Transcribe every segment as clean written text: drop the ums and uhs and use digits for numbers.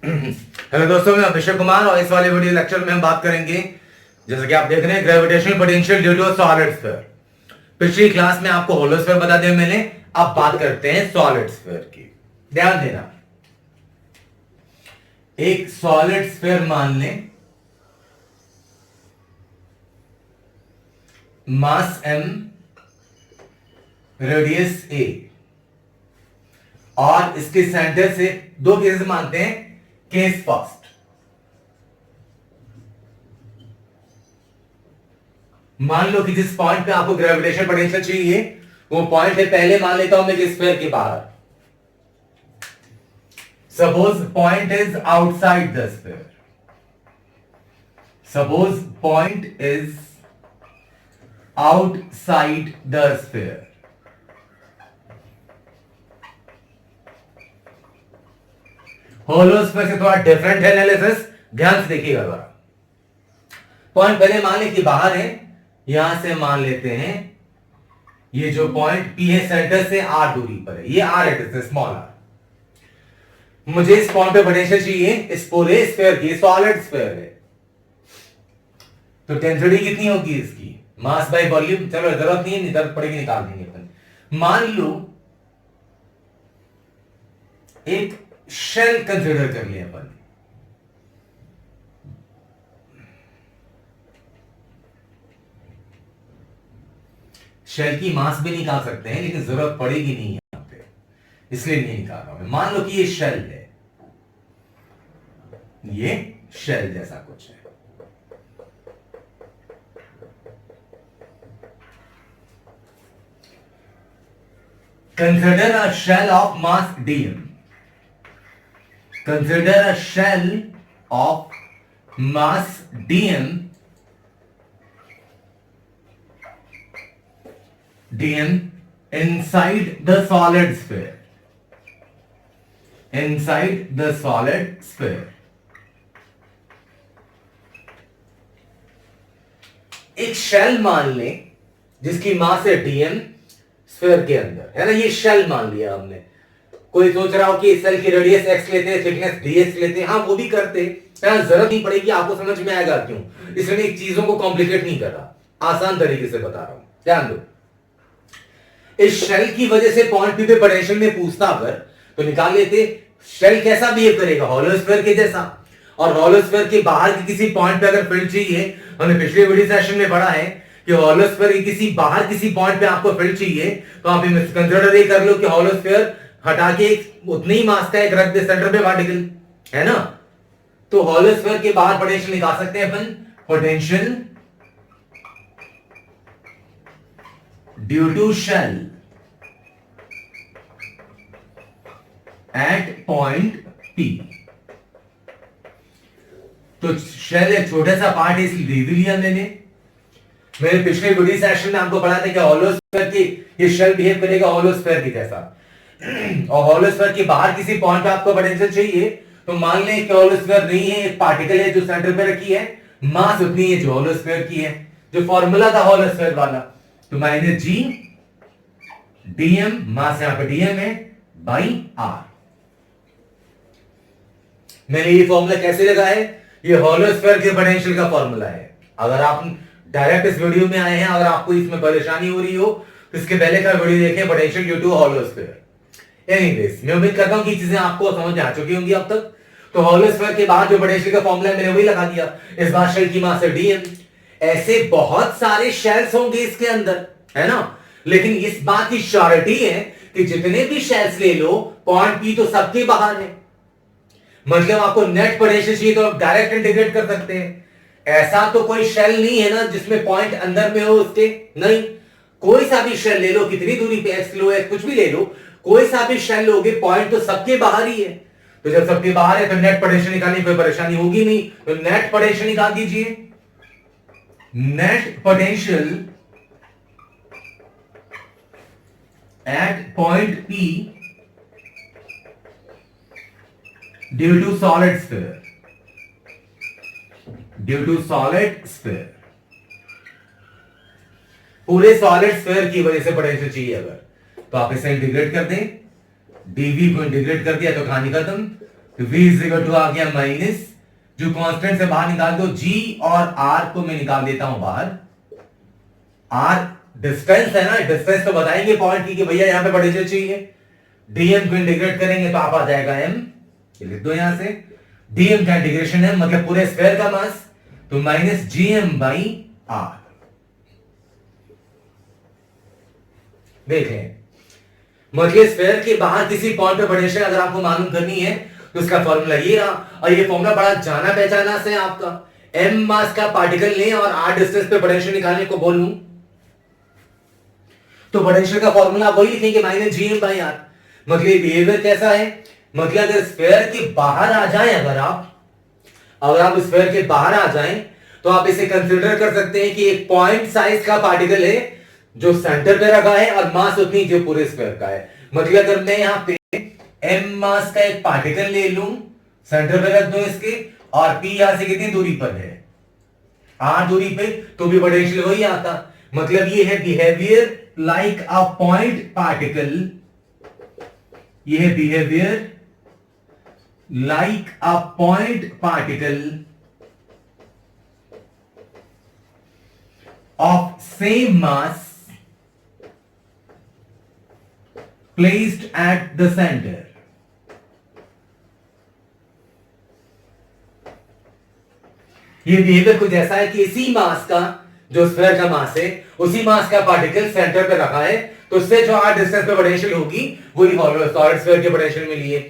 Hello दोस्तों, मैं अभिषेक कुमार और इस वाले वीडियो लेक्चर में हम बात करेंगे, जैसा कि आप देख रहे हैं, gravitational potential due to solid sphere. पिछली क्लास में आपको होलो स्फीयर बता दिया मैंने। अब बात करते हैं सॉलिड स्फीयर की। ध्यान देना, एक सॉलिड स्फीयर मान लें, मास m, रेडियस a, और इसके सेंटर से दो केसेस मानते हैं। केस फर्स्ट, मान लो कि जिस पॉइंट पे आपको ग्रेविटेशनल पोटेंशियल चाहिए वो पॉइंट है, पहले मान लेता हूं मैं कि स्फीयर के बाहर। Suppose point is outside the sphere. Suppose point is outside the sphere. Hollow sphere से थोड़ा डिफरेंट है एनालिसिस, ध्यान से देखिएगा जरा। पॉइंट पहले मान ले कि बाहर है, यहां से मान लेते हैं ये जो पॉइंट P है सेंटर से r दूरी पर है, ये r है, स्मॉल r। मुझे इस पॉइंट पे पोटेंशियल चाहिए इस पूरे स्फीयर की, सॉलिड स्फीयर है, तो डेंसिटी कितनी होगी इसकी, मास बाय वॉल्यूम। चलो जरूरत नहीं है, जरूरत पड़ेगी निकाल देंगे अपन। मान लो एक शेल कंसीडर कर लिया अपन। शेल की मास भी निकाल सकते हैं, लेकिन जरूरत पड़ेगी नहीं यहां पे, इसलिए नहीं निकाल रहा हूं। मान लो कि ये शेल है, ये शेल जैसा कुछ है। Consider a shell of mass dm। Consider a shell of mass dm inside the solid sphere. Inside the solid sphere. एक शेल मान लें जिसकी मास है dm स्फीयर के अंदर, है ना। ये शेल मान लिया हमने। कोई सोच रहा हो कि इस सेल की रेडियस x लेते हैं, थिकनेस ds लेते हैं, हाँ वो भी करते हैं, जरूरत नहीं पड़ेगी, आपको समझ में आएगा क्यों। इसलिए मैं चीजों को कॉम्प्लिकेट नहीं कर रहा, आसान तरीके से बता रहा हूं, ध्यान दो। इस शेल की वजह से पॉइंट P पे पोटेंशियल में पूछता अगर, तो निकाल लेते शेल कैसा बिहेव करेगा, होलो स्फीयर के जैसा। और होलो स्फीयर के बाहर के किसी पॉइंट पे अगर फील्ड चाहिए, हमने पिछले वीडियो सेशन में पढ़ा है कि होलो स्फीयर के किसी बाहर किसी पॉइंट पे आपको फील्ड चाहिए, तो आप कंसिडर ये कर लो कि होलो स्फीयर हटा के उतनी ही मास का एक रख दे सेंटर पे पार्टिकल, है ना। तो होलो स्फीयर के बाहर पोटेंशियल निकाल सकते हैं अपन। Potential due to shell at point P। तो शेल एक छोटा सा पार्ट है, इसलिए दे लिया मैंने। मेरे पिछले वीडियो सेशन में आपको पढ़ा था कि होलो स्फीयर की ये शेल बिहेव करेगा होलो स्फीयर की जैसा। और होलो स्फीयर के बाहर किसी पॉइंट पे आपको पोटेंशियल चाहिए, तो मान लें कि होलो स्फीयर नहीं है, एक पार्टिकल है जो सेंटर पे रखी है, मास उतनी है जो होलो स्फीयर की है, जो फॉर्मूला था होलो स्फीयर वाला। तो माइनस जी dm, मास यहां पे dm है, बाई r। मैंने ये फॉर्मूला कैसे लगा है, ये होलो स्फीयर के पोटेंशियल का फॉर्मूला है। अगर आप डायरेक्ट इस वीडियो में आए हैं, अगर आपको इसमें परेशानी हो रही हो, तो इसके पहले का वीडियो देखें, potential due to hollow sphere. Anyways, मैं उम्मीद करता हूं कि चीजें आपको समझ आ चुकी होंगी अब तक। तो होलो स्फीयर के बाद जो पोटेंशियल का फॉर्मूला है मैंने वही लगा दिया। इस बार शेल की मास है dm। ऐसे बहुत सारे शेल्स होंगे इसके अंदर, है ना, लेकिन इस बात की श्योरिटी है कि जितने भी शेल्स ले लो, पॉइंट P तो सबके बाहर है। मतलब आपको नेट पोटेंशियल चाहिए तो आप डायरेक्ट इंटीग्रेट कर सकते हैं। ऐसा तो कोई शेल नहीं है ना जिसमें पॉइंट अंदर में हो उसके, नहीं। कोई सा भी शेल ले लो, कितनी दूरी पे x लो, x कुछ भी ले लो, कोई सा भी शेल लोगे, पॉइंट तो सबके बाहर ही है। तो जब सबके बाहर है तो नेट पोटेंशियल निकालने की कोई परेशानी होगी नहीं। तो नेट पोटेंशियल निकाल दीजिए। Net potential at point P due to solid sphere, due to solid sphere. पूरे सॉलिड स्फीयर की वजह से पोटेंशियल चाहिए अगर, तो आप इसे इंटीग्रेट कर दें, डीवी को इंटीग्रेट कर दिया तो कहानी खत्म। तो v इज इक्वल टू आ गया माइनस, जो कांस्टेंट से बाहर निकाल दो, g और r को मैं निकाल देता हूं बाहर। r डिस्टेंस है ना, डिस्टेंस तो बताएंगे पॉइंट की कि भैया यहां पे पोटेंशियल चाहिए। dm को इंटीग्रेट करेंगे तो आप आ जाएगा m, ये लिख दो यहां से। dm का इंटीग्रेशन है मतलब पूरे स्फीयर का मास, तो माइनस gm बाई r। देखें, मतलब स्फीयर के बाहर किसी पॉइंट पे पोटेंशियल अगर आपको मालूम करनी है तो उसका फॉर्मूला ये रहा, और ये फॉर्मूला बड़ा जाना पहचाना से आपका। m मास का पार्टिकल लें और r डिस्टेंस पे पोटेंशियल निकालने को बोलूं तो पोटेंशियल का फॉर्मूला वही लिखेंगे माइनस जीएम बाई आर। मतलब बिहेवियर कैसा है, मतलब अगर स्फीयर के बाहर आ जाए, अगर आप स्फीयर के बाहर आ जाएं तो आप इसे कंसीडर कर सकते हैं कि एक पॉइंट साइज का पार्टिकल है जो सेंटर पे रखा है और मास उतनी जो पूरे स्फीयर का है। मतलब अगर मैं यहां पे m मास का एक पार्टिकल ले लूं, सेंटर पे रख दो इसके, और p यहां से कितनी दूरी पर है, r दूरी पे, तो भी पोटेंशियल वही आता। मतलब ये है behaviour like a point particle, ये है behaviour like a point particle of same mass placed at the center। ये बिहेवियर कुछ ऐसा है कि इसी मास का, जो स्फीयर का मास है, उसी मास का पार्टिकल सेंटर पे रखा है, तो उससे जो r डिस्टेंस पे पोटेंशियल होगी वही सॉलिड स्फीयर के पोटेंशियल में लिए।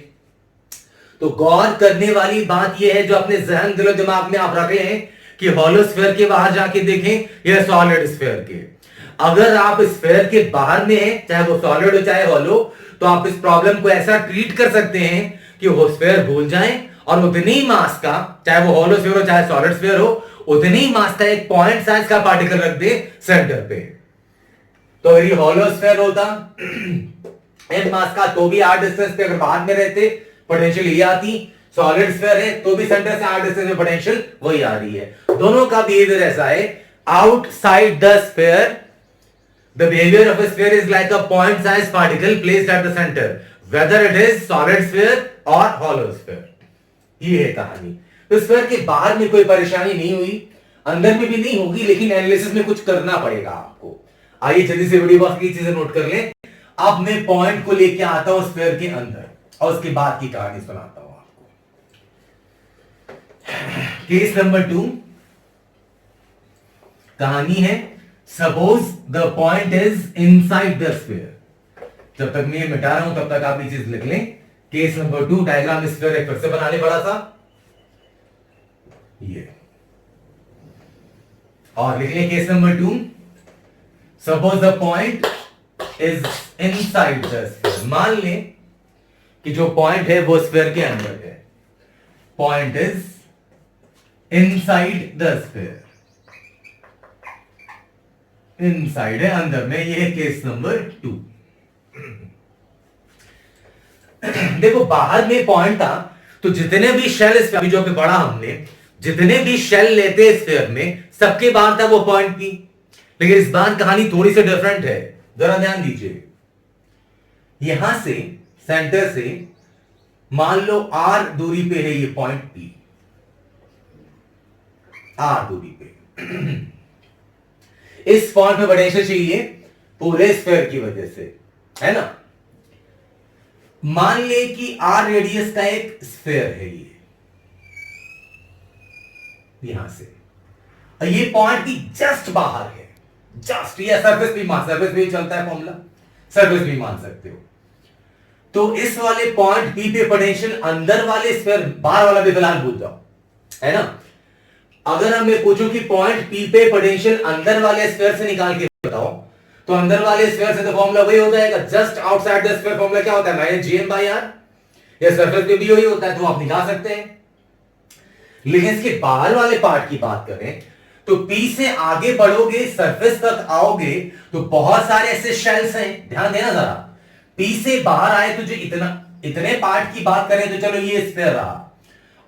तो गौर करने वाली बात यह है, जो अपने जहन दिलो दिमाग में आप रख लें कि हॉलो स्फीयर के बाहर जाके देखें या सॉलिड स्फीयर के। अगर आप स्फीयर के बाहर में हैं, चाहे वो सॉलिड हो चाहे हॉलो, तो आप इस प्रॉब्लम को ऐसा ट्रीट कर सकते हैं कि वो स्फीयर भूल जाएं और उतनी ही मास का, चाहे वो हॉलो स्फीयर हो चाहे सॉलिड स्फीयर हो, उतनी ही मास का एक पॉइंट साइज का पार्टिकल रख दे सेंटर पे। तो अगर ये हॉलो स्फीयर होता एम मास का, तो भी r डिस्टेंस पे अगर बाहर में रहते पोटेंशियल ये आती। सॉलिड स्फीयर है तो भी सेंटर से r डिस्टेंस में पोटेंशियल वही आ रही है। दोनों का बिहेवियर ऐसा है। Outside the sphere the behavior of a sphere is like a point-sized particle placed at the center, whether it is solid sphere or hollow sphere। ये है कहानी। तो स्फीयर के बाहर में कोई परेशानी नहीं हुई, अंदर में भी नहीं होगी, लेकिन एनालिसिस में कुछ करना पड़ेगा आपको। आइए जल्दी से वीडियो बॉक्स की चीजें नोट कर लें। अब मैं पॉइंट को लेके आता हूं स्फीयर के अंदर और उसके बाद की कहानी सुनाता हूं आपको। केस नंबर 2 कहानी है, suppose the point is inside the sphere. जब तक मैं ये मिटा रहा हूं तब तक आप ये चीज लिख लें। केस नंबर 2 डायग्राम स्फीयर एक फिर से बना ले बड़ा सा, ये, और लिख लें case number 2, suppose the point is inside the sphere. मान लें कि जो पॉइंट है वो स्फीयर के अंदर है, point is inside the sphere, inside है अंदर में, ये है केस नंबर 2। देखो बाहर में पॉइंट था, तो जितने भी शेल स्फीयर जो पे पढ़ा हमने, जितने भी शेल लेते स्फीयर में, सबके बाहर था वो पॉइंट भी। लेकिन इस बार कहानी थोड़ी सी डिफरेंट है, जरा ध्यान दीजिए। यहां से सेंटर से मान लो r दूरी पे है ये पॉइंट P, r दूरी पे इस पॉइंट पे पोटेंशियल चाहिए पूरे स्फीयर की वजह से, है ना। मान ले कि r रेडियस का एक स्फीयर है ये, यहां से, और ये पॉइंट की जस्ट बाहर है, जस्ट, ये सरफेस भी चलता है फॉर्मूला, सरफेस भी मान सकते हो। तो इस वाले पॉइंट P पे पोटेंशियल अंदर वाले स्फीयर, बाहर वाला भी फिलहाल भूल जाओ, है ना। अगर हम मैं पूछूं कि पॉइंट P पे पोटेंशियल अंदर वाले स्फीयर से निकाल के बताओ, तो अंदर वाले स्फीयर से तो फॉर्मूला वही हो जाएगा, just outside the sphere formula क्या होता है, माइनस जीएम बाई आर। या सरफेस पे भी वही होता है, तो आप निकाल सकते हैं। लेकिन इसके बाहर वाले पार्ट की बात करें तो P से आगे बढ़ोगे, सरफेस तक आओगे, तो बहुत सारे ऐसे शेल्स हैं, ध्यान देना जरा। P से बाहर आए तो जो इतने पार्ट की बात करें तो चलो ये स्फीयर रहा,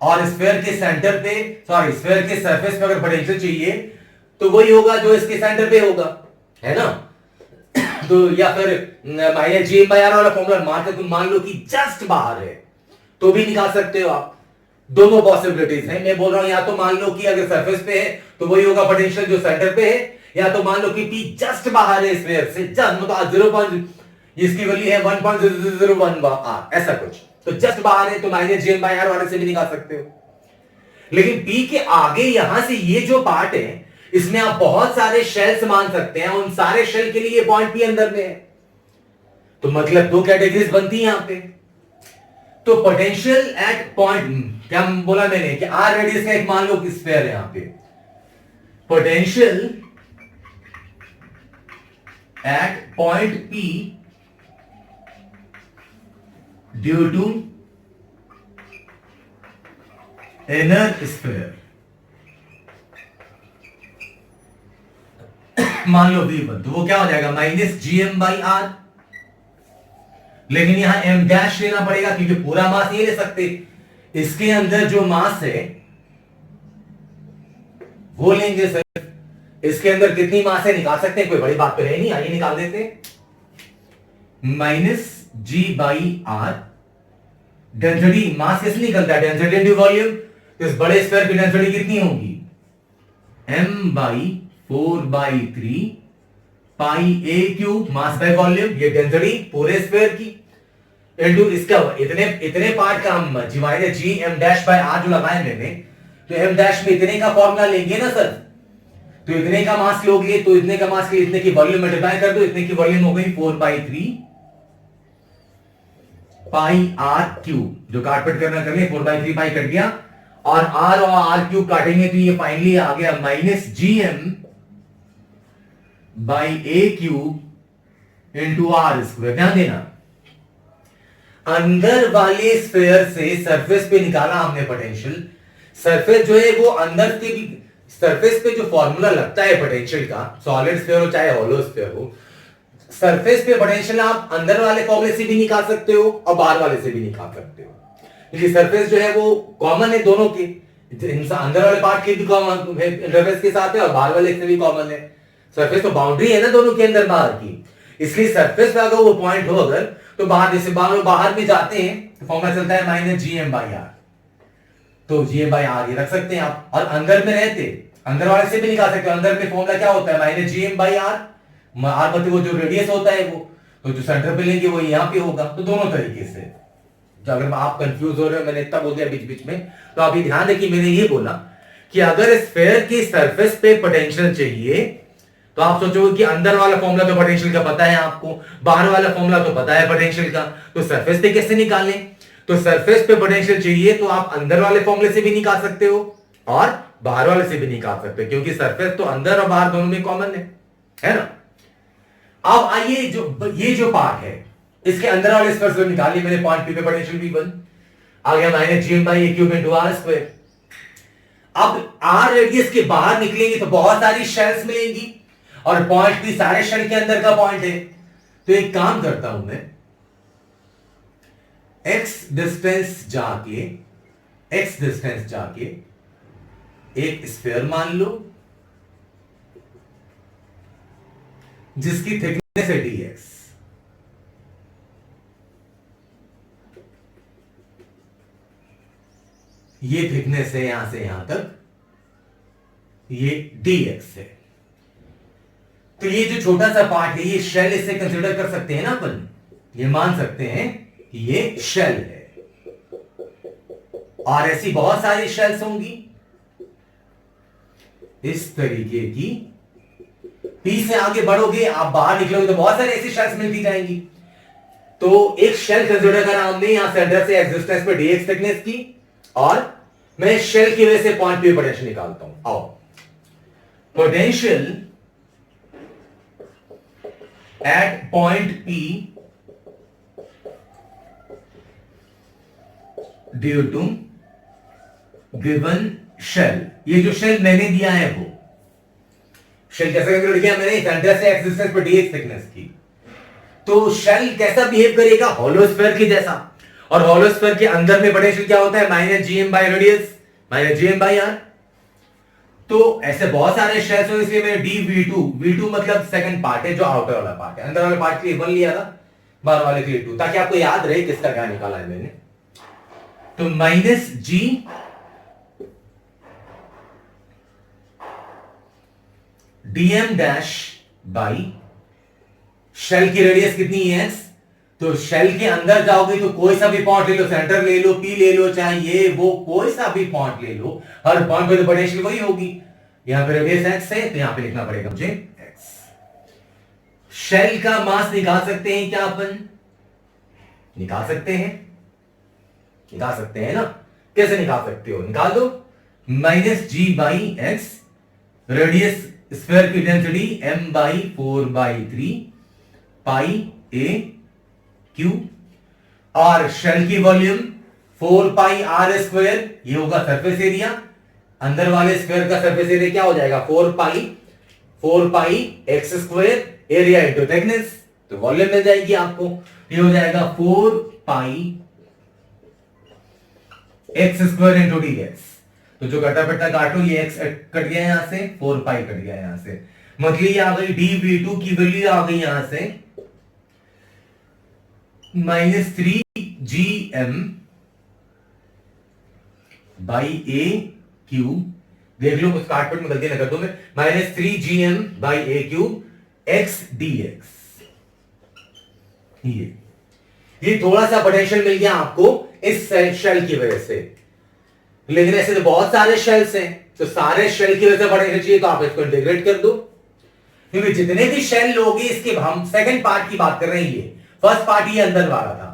और स्फीयर के सेंटर पे, सॉरी स्फीयर के सरफेस पे अगर पोटेंशियल चाहिए तो वही होगा जो इसके सेंटर पे होगा, है ना। तो या फिर माइनस जी बाई आर वाला फॉर्मूला मान लो कि जस्ट बाहर है, तो भी निकाल सकते हो आप। दोनों पॉसिबिलिटीज हैं। मैं बोल रहा हूं या तो मान लो कि अगर सरफेस पे है तो वही होगा पोटेंशियल जो सेंटर पे है, या तो मान लो कि P जस्ट बाहर है स्फीयर से, जस्ट मतलब 0. इसकी वैल्यू है 1.001 आर, ऐसा कुछ, तो जस्ट बाहर है तो -gm/r वाले से भी निकाल सकते हो। लेकिन P के आगे यहां से ये जो पार्ट है इसमें आप बहुत सारे शेल्स मान सकते हैं, उन सारे शेल के लिए पॉइंट P अंदर में है, तो मतलब दो कैटेगरीज बनती है यहां पे। तो पोटेंशियल एट पॉइंट, क्या बोला मैंने कि r रेडियस का एक मान लो कि स्फीयर है यहां पे, potential at point P due to inner sphere, मान लो V1, तो वो क्या हो जाएगा -gm/r। लेकिन यहां m डैश लेना पड़ेगा क्योंकि पूरा मास नहीं ले सकते, इसके अंदर जो मास है वो लेंगे सर। इसके अंदर कितनी मास है निकाल सकते हैं, कोई बड़ी बात तो है नहीं, आइए निकाल देते हैं। -g/r, डेंसिटी, मास कैसे निकलता है, डेंसिटी इंटू वॉल्यूम, तो इस बड़े स्फीयर की डेंसिटी कितनी होगी, m/4/3 pi a cube, mass by volume, ये डेंसिटी पूरे स्फीयर की, इनटू इसका इतने पार्ट का हम gm'/r जो लगाए मैंने, तो m डैश में इतने का फॉर्मूला लेंगे ना सर, तो इतने का मास लोगे तो इतने का मास के इतने की वॉल्यूम मल्टीप्लाई कर दो, इतने की वॉल्यूम हो गई 4/3 पाई r क्यूब, जो काटपट करना कर ले, 4/3 पाई कट गया, और r क्यूब काटेंगे तो ये फाइनली आ गया -gm/a cube into r square. ध्यान देना, अंदर वाले स्फीयर से सरफेस पे निकाला हमने पोटेंशियल, सरफेस जो है वो अंदर के भी, सरफेस पे जो फॉर्मूला लगता है पोटेंशियल का, सॉलिड स्फीयर हो चाहे हॉलो स्फीयर हो, सरफेस पे पोटेंशियल आप अंदर वाले फॉर्मूले से भी निकाल सकते हो और बाहर वाले से भी निकाल सकते हो, क्योंकि सरफेस जो है वो कॉमन है दोनों के, अंदर वाले पार्ट के भी कॉमन इंटरफेस के साथ है और बाहर वाले से भी कॉमन है। सरफेस तो बाउंड्री है ना दोनों के अंदर बाहर की, इसलिए सरफेस पे अगर वो पॉइंट हो अगर, तो बाहर जैसे बाहर में जाते हैं तो फॉर्मूला चलता है -gm/r, तो gm/r ये रख सकते हैं आप, और अंदर में रहते अंदर वाले से भी निकाल सकते हो। अंदर में फॉर्मूला क्या होता है -gm/r, r मतलब वो जो रेडियस होता है वो, तो जो सेंटर पे लेंगे वो यहां पे होगा, तो दोनों तरीके से। तो अगर आप कंफ्यूज हो रहे हो, मैंने इतना बोल दिया बीच बीच में, तो आप ये ध्यान रखिए मैंने ये बोला कि अगर स्फीयर की सरफेस पे पोटेंशियल चाहिए तो आप सोचोगे कि अंदर वाला फॉर्मूला तो पोटेंशियल का पता है आपको, बाहर वाला फॉर्मूला तो पता है पोटेंशियल का, तो सरफेस पे कैसे निकालें, तो सरफेस पे पोटेंशियल चाहिए तो आप अंदर वाले फॉर्मूले से भी निकाल सकते हो और बाहर वाले से भी निकाल सकते हो, क्योंकि सरफेस तो अंदर और बाहर दोनों में कॉमन है ना। अब आइए ये जो पार्ट है इसके अंदर वाले स्फीयर से निकालिए मैंने, पॉइंट P पे पोटेंशियल V1 आ गया -gm/a cube into r square. अब r रेडियस के बाहर निकलेंगे तो बहुत सारी शेल्स मिलेंगी और पॉइंट P सारे शेल के अंदर का पॉइंट है, तो एक काम करता हूं मैं, x डिस्टेंस जाके एक स्फीयर मान लो जिसकी थिकनेस है dx, ये थिकनेस है यहां से यहां तक, ये dx है, तो ये जो छोटा सा पार्ट है ये शेल, इसे कंसीडर कर सकते हैं ना अपन, ये मान सकते हैं कि ये शेल है, और ऐसी बहुत सारी शेल्स होंगी इस तरीके की। P से आगे बढ़ोगे आप बाहर निकलोगे तो बहुत सारी ऐसी शेल्स मिलती जाएंगी, तो एक शेल कंसीडर करा हमने यहां सेंटर से एक्सिस्टेंस पे dx थिकनेस की, और मैं शेल की वजह से पॉइंट P पोटेंशियल निकालता हूं। आओ, potential at point P due to given shell, ये जो शेल मैंने दिया है वो शेल कैसे कैलकुलेट किया मैंने, सेंटर से एक्सिस्टेंस पर dx थिकनेस की, तो शेल कैसा बिहेव करेगा, हॉलो स्फीयर के जैसा, और हॉलो स्फीयर के अंदर में पोटेंशियल क्या होता है -gm/रेडियस -gm/r, तो ऐसे बहुत सारे शेल्स हो, इसलिए मैंने dv2 मतलब सेकंड पार्ट है जो आउटर वाला पार्ट है, अंदर वाले पार्ट के लिए 1 लिया था, बाहर वाले के लिए 2, ताकि आपको याद रहे किसका क्या निकाला है मैंने। तो minus G dm dash by shell की रेडियस कितनी है एक्स, तो शेल के अंदर जाओगे तो कोई सा भी पॉइंट ले लो, सेंटर ले लो, पी ले लो, चाहे ये वो कोई सा भी पॉइंट ले लो, हर पॉइंट पे तो पोटेंशियल वही होगी। यहां पे रेडियस एक्स है तो यहां पे लिखना पड़ेगा मुझे एक्स। शेल का मास निकाल सकते हैं क्या अपन? निकाल सकते हैं, निकाल सकते हैं ना। कैसे निकाल सकते हो? निकाल दो, minus G by X, radius sphere की density m by 4/3 pi a cube, और शेल की वॉल्यूम 4 पाई आर स्क्वायर, ये होगा सरफेस एरिया। अंदर वाले स्क्वायर का सरफेस एरिया क्या हो जाएगा? 4 pi X square area into thickness, तो वॉल्यूम मिल जाएगी आपको। ये हो जाएगा 4 pi X square into D X. तो जो कटा पट्टा काटो, ये एक्स कट गया यहां से, 4 पाई कट गया यहां से, मतलब ये आ गई डी वी टू की वैल्यू आ गई यहां से -3 GM बाई ए क्यू। देख लो उस काटपट में गलती ना कर दो मैं, -3 GM by A Q x D x. ये थोड़ा सा पोटेंशियल मिल गया आपको इस शेल की वजह से, लेकिन ऐसे तो बहुत सारे शेल्स हैं, तो सारे शेल की वजह से पोटेंशियल चाहिए तो आप इसको इंटीग्रेट कर दो, क्योंकि जितने भी शेल लोगे, इसके हम सेकंड पार्ट की बात कर रहे हैं। ये फर्स्ट पार्ट ये अंदर वाला था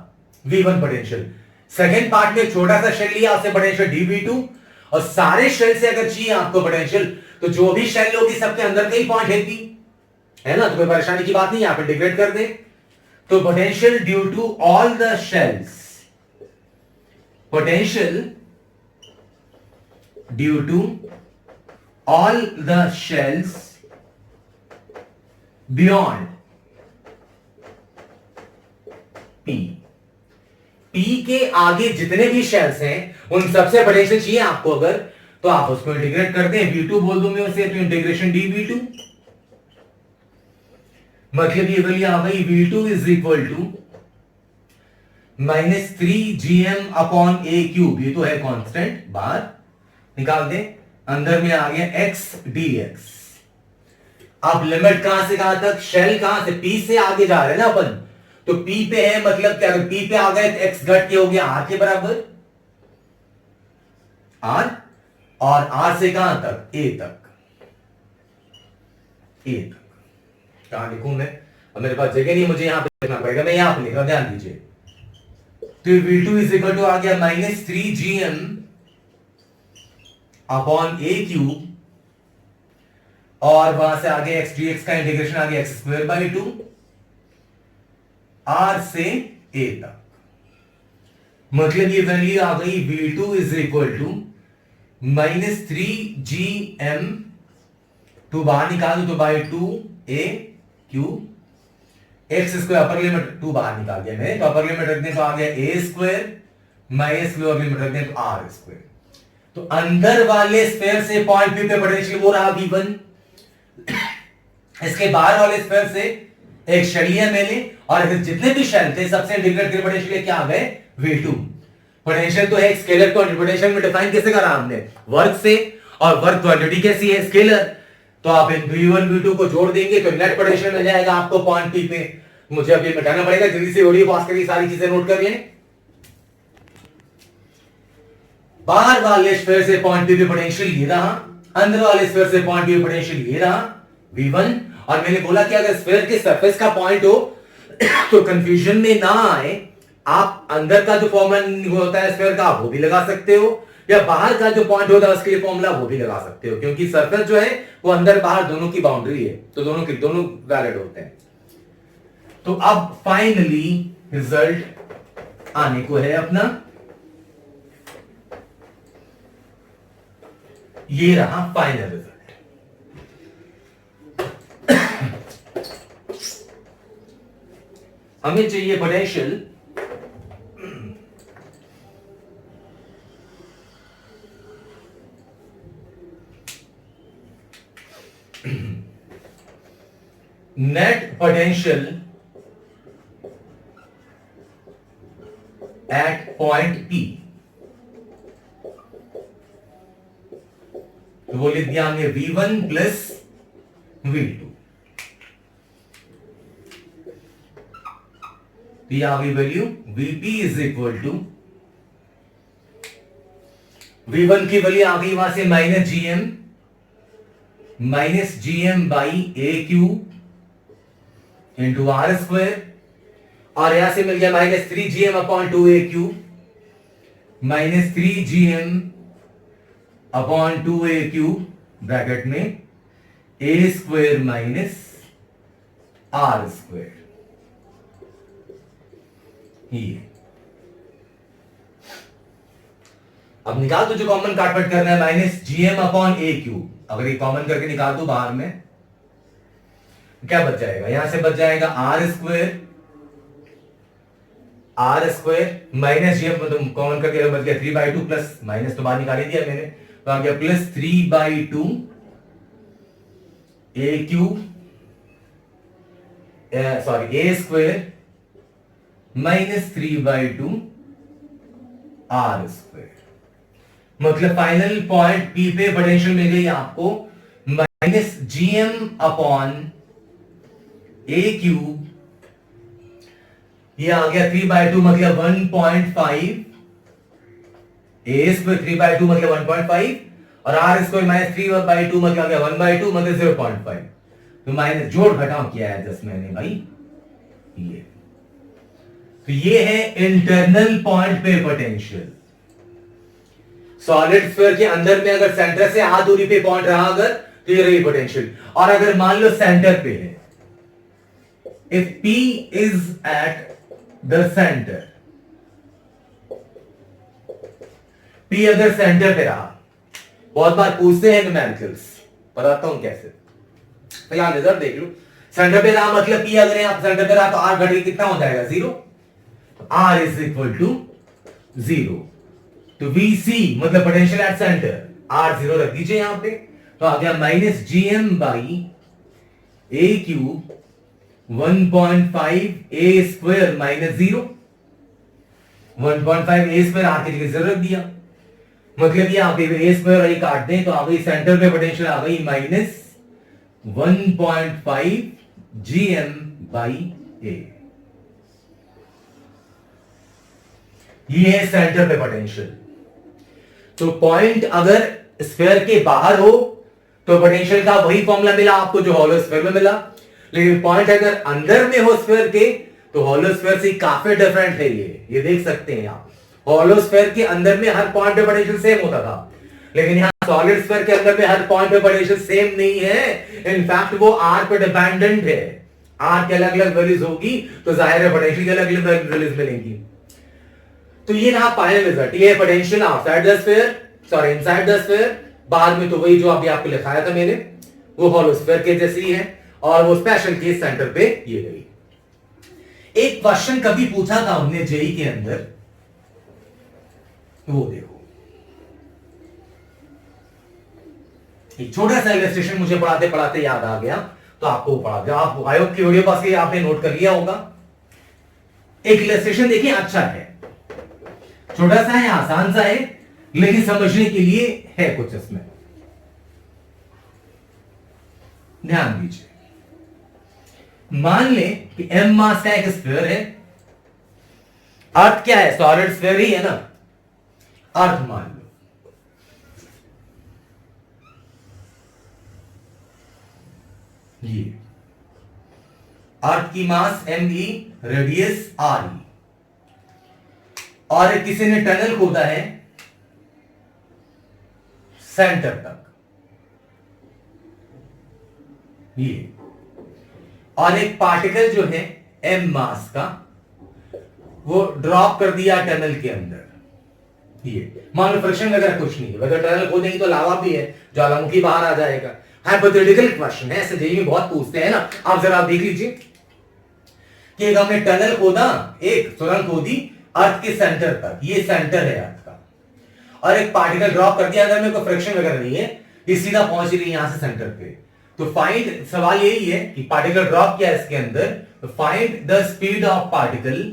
V1 पोटेंशियल, सेकंड पार्ट में छोटा सा शेल लिया, उससे पोटेंशियल dV2, और सारे शेल से अगर चाहिए आपको पोटेंशियल, तो जो भी शेल लोगी सबके अंदर का ही पॉइंट है ना, तो कोई परेशानी की बात नहीं, आप इंटीग्रेट कर दे। तो potential due to all the shells, potential due to all the shells beyond P, P के आगे जितने भी शेल्स हैं उन सबसे पोटेंशियल चाहिए आपको अगर, तो आप उसको इंटीग्रेट कर दें। V2 बोल दूं मैं उसे, तो इंटीग्रेशन dV2, मतलब ये वैल्यू आ गई V2 is equal to -3 GM upon a cube, ये तो है कांस्टेंट, बाहर निकाल दे, अंदर में आ गया x dx। अब लिमिट कहां से कहां तक? शेल कहां से? P से आगे जा रहे हैं ना अपन, तो P पे है, मतलब क्या, अगर P पे आ गए तो x घट के हो गया R के बराबर, R, और R से कहां तक? A तक, A तक। कहां लिखूं मैं? अब मेरे पास जगह नहीं, मुझे यहां पे लिखना पड़ेगा, मैं यहां पे लिख रहा हूं, ध्यान दीजिए। तो V2 इज इक्वल टू आ गया -3 GM अपॉन ए क्यूब, और वहां से आगे x dx का इंटीग्रेशन आ गया x²/2 R से A तक, मतलब ये वैल्यू आ गई V2 is equal to -3 GM, two बाहर निकाल दो तो by 2A cube, x square upper limit 2 बाहर निकाल दिया मैंने, तो अपर लिमिट रख दें तो आ गया A² माइनस लोअर लिमिट रख दें तो R²। तो अंदर वाले स्फीयर से पॉइंट P पे पोटेंशियल वो रहा V1, इसके बाहर वाले स्फीयर से एक शेल लिया मैंने, और जितने भी शेल थे सबसे इंटीग्रेट करके पोटेंशियल क्या आ गए? V2। पोटेंशियल तो है एक स्केलर क्वांटिटी, पोटेंशियल में डिफाइन कैसे करा हमने? वर्क से, और वर्क क्वांटिटी कैसी है? स्केलर। तो आप इन V1 V2 को जोड़ देंगे तो नेट पोटेंशियल मिल जाएगा आपको पॉइंट P पे। मुझे अब ये मिटाना पड़ेगा, जल्दी से वीडियो पॉज करके सारी चीजें नोट कर लें। बाहर वाले स्फीयर से पॉइंट P पे पोटेंशियल ये रहा, अंदर वाले स्फीयर से पॉइंट P पे पोटेंशियल ये रहा V1, और मैंने बोला कि अगर स्फीयर के सरफेस का पॉइंट हो तो कंफ्यूजन में ना आए, आप अंदर का जो फॉर्मूला होता है स्फीयर का वो भी लगा सकते हो, या बाहर का जो पॉइंट होता है उसके लिए फॉर्मूला वो भी लगा सकते हो, क्योंकि सरफेस जो है वो अंदर बाहर दोनों की बाउंड्री है, तो दोनों वैलिड होते हैं। तो अब फाइनली रिजल्ट आने को है अपना, ये रहा फाइनल रिजल्ट। हमें चाहिए potential net potential at point P, तो वो लिख दिया हमने V1 प्लस V2। तो यह आ गई value Vp is equal to V1 की वैल्यू आ गई वहां से minus GM by a cube into r square, और यहां से मिल गया minus 3GM upon 2a cube minus 3GM upon 2a cube bracket में a square minus r square. ये अब निकाल तो जो कॉमन काटपट करना है minus GM upon a cube, अगर ये कॉमन करके निकाल दो बाहर में क्या बच जाएगा, यहां से बच जाएगा आर स्क्वायर माइनस GM मतलब कॉमन करके बच गया 3/2 प्लस माइनस तो बाहर निकाल ही दिया मैंने, तो आ गया plus 3/2 a cube sorry a square minus 3/2 r square. मतलब फाइनल पॉइंट पी पे पोटेंशियल मिल गई आपको minus GM upon a cube, ये आ गया 3/2 मतलब 1.5 ए स्क्वायर 3/2 मतलब 1.5 और आर स्क्वायर माइनस 3/2 मतलब आ गया 1/2 मतलब 0.5। तो माइनस जोड़ घटाव किया है जस्ट मैंने भाई ये। तो ये है इंटरनल पॉइंट पे पोटेंशियल। सॉलिड स्फीयर के अंदर में अगर सेंटर से हाथ दूरी पे पॉइंट रहा अगर तो ये रही पोटेंशियल, और अगर मान लो सेंटर पे है, if P is eight the centre, P अगर सेंटर पे रहा, बहुत बार पूछते हैं न्यूमेरिकल्स, बताता हूं कैसे। तो यहां रिजल्ट देख लो, सेंटर पे रहा मतलब P अगर यहां सेंटर पे रहा तो R घट के कितना हो जाएगा 0, R इज इक्वल टू 0। तो VC मतलब पोटेंशियल एट सेंटर, R 0 रख दीजिए यहां पे, तो आ गया minus GM by a cube 1.5 a square minus 0, 1.5 a square r की जगह 0 रख दिया, मतलब ये आप ए स्क्वायर और ये काट दें तो आ गई सेंटर पे पोटेंशियल आ गई माइनस 1.5 GM बाई ए। ये है सेंटर पे पोटेंशियल। तो पॉइंट अगर स्फीयर के बाहर हो तो पोटेंशियल का वही फॉर्मूला मिला आपको जो हॉलो स्फीयर में मिला, लेकिन पॉइंट अगर अंदर में हो स्फीयर के तो हॉलो स्फीयर से काफी डिफरेंट है ये देख सकते हैं आप। हॉलो स्फीयर के अंदर में हर पॉइंट पे पोटेंशियल सेम होता था, लेकिन यहां सॉलिड स्फीयर के अंदर में हर पॉइंट पे पोटेंशियल सेम नहीं है, इनफैक्ट वो आर पे डिपेंडेंट है। आर के अलग अलग वैल्यूज होगी तो जाहिर है पोटेंशियल की अलग अलग वैल्यूज मिलेंगी। तो ये रहा फाइनल रिजल्ट, ये potential outside the sphere sorry inside the sphere, बाद में तो वही जो अभी आपको लिखाया था मैंने वो हॉलो स्फीयर के जैसी है, और वो स्पेशल केस सेंटर पे ये गई। एक क्वेश्चन कभी पूछा था हमने जेई के अंदर, वो देखो एक छोटा सा इलस्ट्रेशन मुझे पढ़ाते पढ़ाते याद आ गया तो आपको पढ़ा दिया। आप आयोग की वीडियो पास आपने नोट कर लिया होगा। एक इलस्ट्रेशन देखिए, अच्छा है, छोटा सा है, आसान सा है, लेकिन समझने के लिए है कुछ इसमें, ध्यान दीजिए। मान ले कि m मास का एक स्फीयर है, अर्थ क्या है, सॉलिड स्फीयर ही है ना, अर्थ मान लो, ये अर्थ की मास me, रेडियस re, और किसी ने टनल खोदा है सेंटर तक, ये, और एक पार्टिकल जो है m मास का वो ड्रॉप कर दिया टनल के अंदर। ये मान लो फ्रिक्शन वगैरह कुछ नहीं है, अगर टनल खोदेंगे तो लावा भी है, ज्वालामुखी बाहर आ जाएगा। हाइपोथेटिकल क्वेश्चन है, ऐसे जेईई में बहुत पूछते हैं ना, आप जरा देख लीजिए कि एक हमने टनल खोदा, एक सुरंग खोदी अर्थ के सेंटर तक, ये सेंटर है अर्थ का, और एक पार्टिकल ड्रॉप कर दिया, अगर में कोई फ्रिक्शन वगैरह नहीं है, ये सीधा पहुंच रही है यहां से सेंटर पे। तो फाइंड, सवाल यही है कि पार्टिकल ड्रॉप किया इसके अंदर, तो find the speed of particle,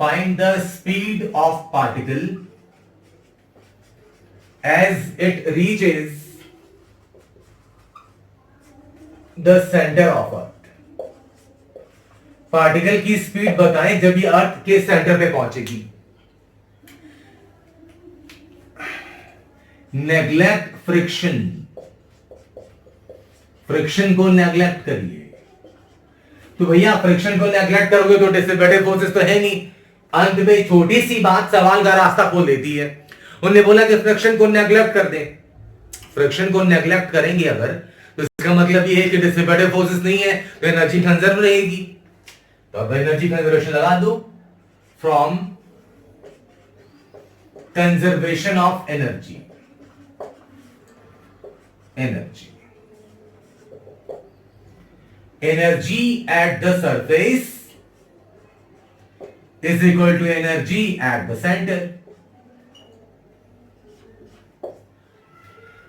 find the speed of particle as it reaches the centre of earth. Particle की स्पीड बताएं जब ये अर्थ के सेंटर पे पहुंचेगी। नेग्लेक्ट फ्रिक्शन, फ्रिक्शन को नेग्लेक्ट करिए। तो भैया फ्रिक्शन को नेग्लेक्ट करोगे तो डिसिपेटिव फोर्सेस तो है नहीं। अंत में छोटी सी बात सवाल का रास्ता खोल देती है। उन्होंने बोला कि फ्रिक्शन को नेग्लेक्ट कर दें। फ्रिक्शन को नेग्लेक्ट करेंगे अगर, तो इसका मतलब ये है कि डिसिपेटिव फोर्सेस नहीं है तो एनर्जी कंजर्व रहेगी। तो अब एनर्जी कंजर्वेशन लगा दो, from conservation of energy, energy at the surface is equal to energy at the centre.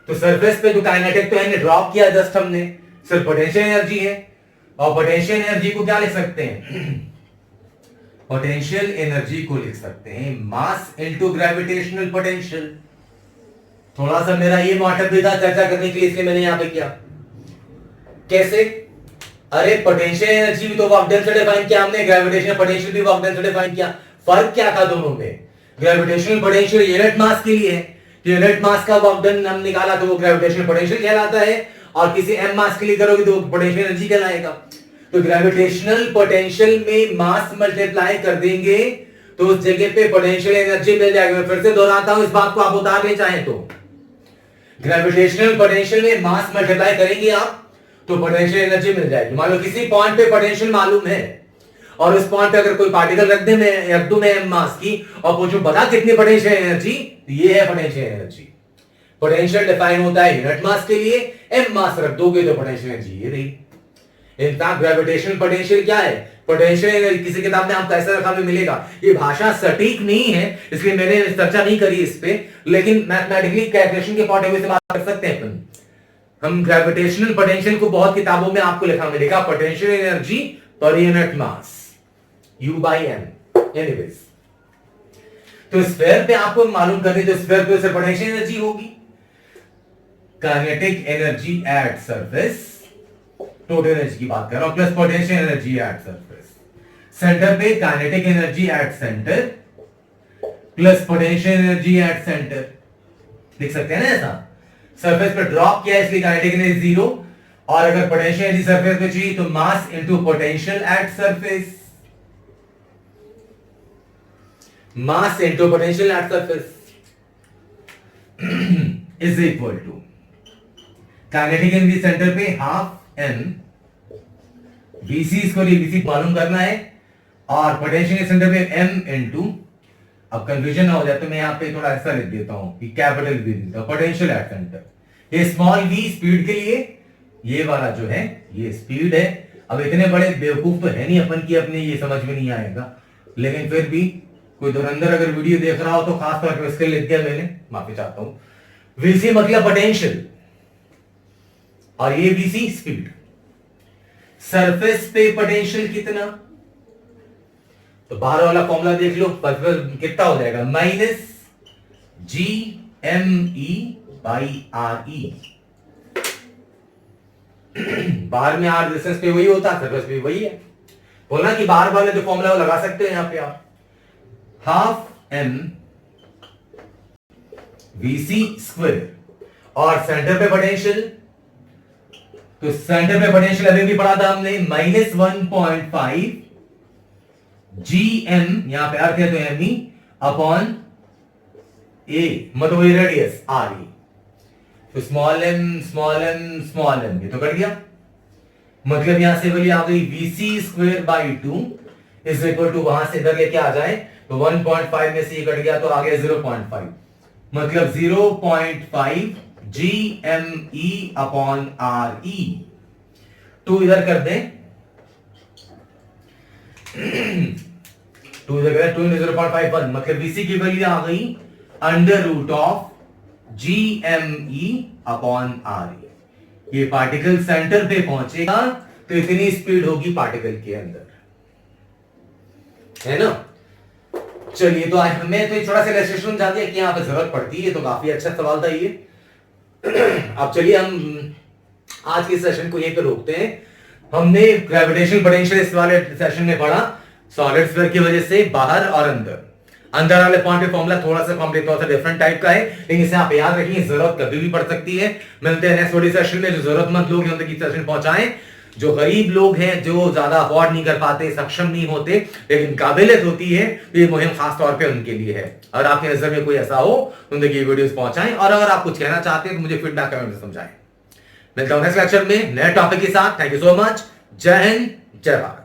तो सरफेस पे जो काइनेटिक तो है ड्रॉप किया जस्ट हमने, सिर्फ पोटेंशियल एनर्जी है। और पोटेंशियल एनर्जी को क्या लिख सकते हैं? पोटेंशियल एनर्जी को लिख सकते हैं मास इनटू ग्रेविटेशनल पोटेंशियल। थोड़ा सा मेरा ये मोटिव भी था चर्चा करने के लिए, इसलिए मैंने यहां पे किया। कैसे? अरे पोटेंशियल एनर्जी भी तो वर्क डन से डिफाइन किया हमने, ग्रेविटेशनल पोटेंशियल भी वर्क डन से डिफाइन किया। फर्क क्या था दोनों में? ग्रेविटेशनल पोटेंशियल यूनिट मास के लिए है, यूनिट मास का वर्क डन हम निकाला तो वो ग्रेविटेशनल पोटेंशियल कहलाता है, और किसी एम मास के लिए करोगे तो पोटेंशियल एनर्जी कहलाएगा। तो ग्रेविटेशनल पोटेंशियल में मास मल्टीप्लाई कर देंगे तो उस जगह पे पोटेंशियल एनर्जी मिल जाएगी। मैं फिर से दोहराता हूं इस बात को, आप उतार ले चाहें तो। ग्रेविटेशनल पोटेंशियल में मास मल्टीप्लाई करेंगे आप तो पोटेंशियल एनर्जी मिल जाएगी। मान लो किसी पॉइंट पे पोटेंशियल मालूम है और उस पॉइंट पे अगर कोई पार्टिकल रख दूं मैं एम मास की और पूछूं बता कितनी पोटेंशियल एनर्जी, तो ये है पोटेंशियल एनर्जी। पोटेंशियल डिफाइन होता है यूनिट मास के लिए, एम मास रख दोगे तो पोटेंशियल एनर्जी ये रही। इनफैक्ट ग्रेविटेशनल पोटेंशियल क्या है? पोटेंशियल एनर्जी किसी किताब में आपको ऐसा रखा भी मिलेगा। ये भाषा सटीक नहीं है इसलिए मैंने चर्चा नहीं करी इस पे, लेकिन मैथमेटिकली कैलकुलेशन के पॉइंट ऑफ व्यू से बात कर सकते हैं अपन। हम ग्रेविटेशनल पोटेंशियल को बहुत किताबों में आपको लिखा मिलेगा potential energy per unit mass, U by M। Anyways, तो स्फीयर पे आपको मालूम करनी, तो स्फीयर पे सिर्फ पोटेंशियल एनर्जी होगी। Kinetic energy at surface, total energy की बात कर रहा हूं, plus potential energy at surface. Centre पे kinetic energy at centre plus potential energy at centre, लिख सकते हैं ना ऐसा। सरफेस पे ड्रॉप किया इसलिए काइनेटिक एनर्जी जीरो, और अगर पोटेंशियल एनर्जी सरफेस पे चाहिए तो mass into potential at surface, mass into potential at surface is equal to kinetic energy centre पे हाफ एम वीसी, इसको वीसी मालूम करना है, और पोटेंशियल सेंटर पे एम इनटू, अब कंफ्यूजन ना हो जाए तो मैं यहां पे थोड़ा ऐसा लिख देता हूं कि capital V potential at centre, ये स्मॉल वी स्पीड के लिए, ये वाला जो है ये स्पीड है। अब इतने बड़े बेवकूफ तो है नहीं अपन की अपने ये समझ में नहीं आएगा, लेकिन फिर भी कोई धुरंधर अगर वीडियो देख रहा हो तो खास तौर पर इसके लिख दिया मैंने, माफी चाहता हूं। वीसी मतलब पोटेंशियल और ये वीसी स्पीड। सरफेस पे पोटेंशियल कितना, तो बाहर वाला फॉर्मूला देख लो, कितना हो जाएगा? Minus G m e by r e. बाहर में आर डिस्टेंस पे वही होता है, सरफेस पे वही है। बोलना कि बाहर वाले जो फॉर्मूला लगा सकते हैं यहां पे आप, हाफ एम वीसी स्क्वायर, और सेंटर पे पोटेंशियल, तो सेंटर पे पोटेंशियल अभी भी पढ़ा था हमने, माइनस 1.5 जी एम, यहां पे अर्थ है तो एम ई अपॉन ए, मतलब रेडियस आर ई। तो small M small M small M, ये तो कट गया, मतलब यहां से वैल्यू आ गई vc square by 2 is equal to, वहां से इधर लेके आ जाए तो 1.5 में से ये कट गया तो आ गया 0.5, मतलब 0.5 G m e upon r e. 2 इधर कर दें, 2 इधर कर, 2 into 0.51, मतलब वीसी की वैल्यू आ गई under root of G m e upon r e. ये पार्टिकल सेंटर पे पहुंचेगा तो इतनी स्पीड होगी पार्टिकल के अंदर, है ना। चलिए, तो आज हमें तो थोड़ा सा इलस्ट्रेशन समझा दिया कि यहाँ पे जरूरत पड़ती है, तो काफी अच्छा सवाल था ये। अब चलिए हम आज के सेशन को यहीं पे रोकते हैं। हमने ग्रेविटेशनल पोटेंशियल इस वाले सेशन में पढ़ा, सॉलिड स्फीयर की वजह से बाहर और अंदर। अंदर वाले पॉइंट पे फॉर्मूला थोड़ा सा कॉम्प्लेक्स, थोड़ा सा डिफरेंट टाइप का है, लेकिन इसे आप याद रखिए, जरूरत कभी भी पड़ सकती है। मिलते हैं नेक्स्ट वाली सेशन में। जो जरूरतमंद लोग हैं उन तक की सेशन पहुंचाएं, जो गरीब लोग हैं, जो ज्यादा अफोर्ड नहीं कर पाते, सक्षम नहीं होते, लेकिन काबिलियत होती है, तो ये मुहिम खास तौर पे उनके लिए है। अगर आपकी नजर में कोई ऐसा हो, उन तक ये वीडियोस पहुंचाएं, और अगर आप कुछ कहना चाहते हैं तो मुझे फीडबैक कमेंट में समझाएं। मिलता हूं नेक्स्ट लेक्चर में नए टॉपिक के साथ। Thank you so much. जय हिंद, जय भारत।